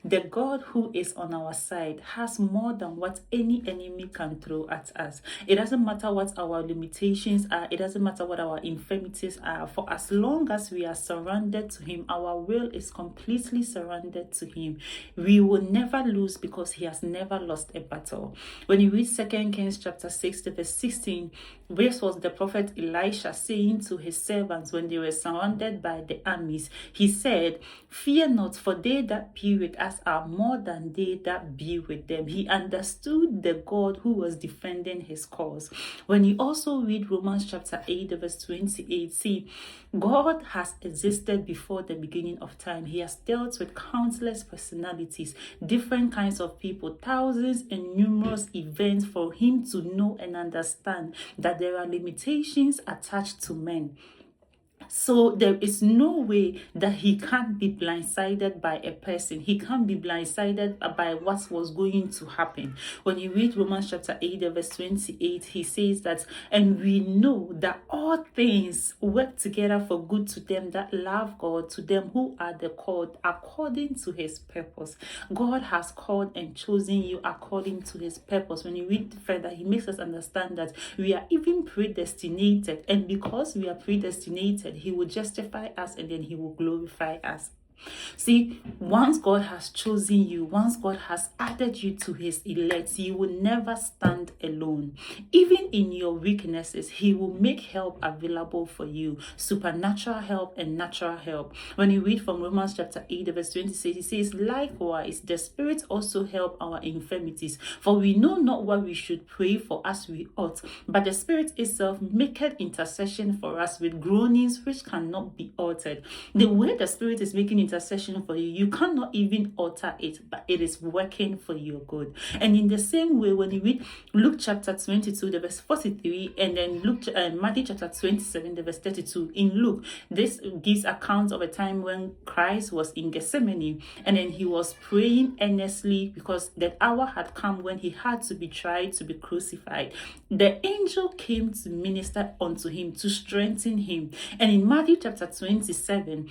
the God who is on our side has more than what any enemy can throw at us. It doesn't matter what our limitations are, it doesn't matter what our infirmities are. For as long as we are surrendered to him, our will is completely surrendered to him, we will never lose, because he has never lost a battle. When you read 2 Kings chapter 6 verse 16, this was the prophet Elisha saying to his servants when they were surrounded by the armies. He said, "Fear not, for they that be with us are more than they that be with them." He understood the God who was defending his cause. When you also read Romans chapter 8 verse 28, see, God has existed before the beginning of time. He has dealt with countless personalities, different kinds of people, thousands and numerous events for him to know and understand that there are limitations attached to men. So there is no way that he can't be blindsided by a person. He can't be blindsided by what was going to happen. When you read Romans chapter 8 verse 28, he says that, "And we know that all things work together for good to them that love God, to them who are the called according to his purpose." God has called and chosen you according to his purpose. When you read further, he makes us understand that we are even predestinated, and because we are predestinated, he will justify us and then he will glorify us. See, once God has chosen you, once God has added you to his elect, you will never stand alone. Even in your weaknesses, he will make help available for you, supernatural help and natural help. When you read from Romans chapter 8 verse 26, it says, "Likewise, the Spirit also help our infirmities, for we know not what we should pray for as we ought, but the Spirit itself maketh intercession for us with groanings which cannot be uttered." The way the Spirit is making intercession for you, you cannot even alter it, but it is working for your good. And in the same way, when you read Luke chapter 22 the verse 43, and then Matthew chapter 27 the verse 32, in Luke, this gives account of a time when Christ was in Gethsemane, and then he was praying earnestly because that hour had come when he had to be tried, to be crucified. The angel came to minister unto him, to strengthen him. And in Matthew chapter 27,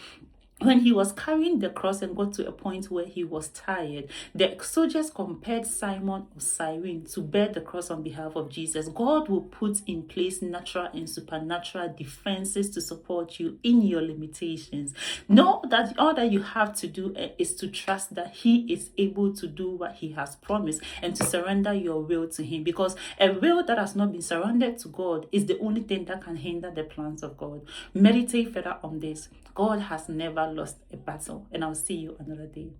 when he was carrying the cross and got to a point where he was tired, the soldiers compared Simon of Cyrene to bear the cross on behalf of Jesus. God will put in place natural and supernatural defenses to support you in your limitations. Know that all that you have to do is to trust that he is able to do what he has promised, and to surrender your will to him, because a will that has not been surrendered to God is the only thing that can hinder the plans of God. Meditate further on this. God has never lost a battle, and I'll see you another day.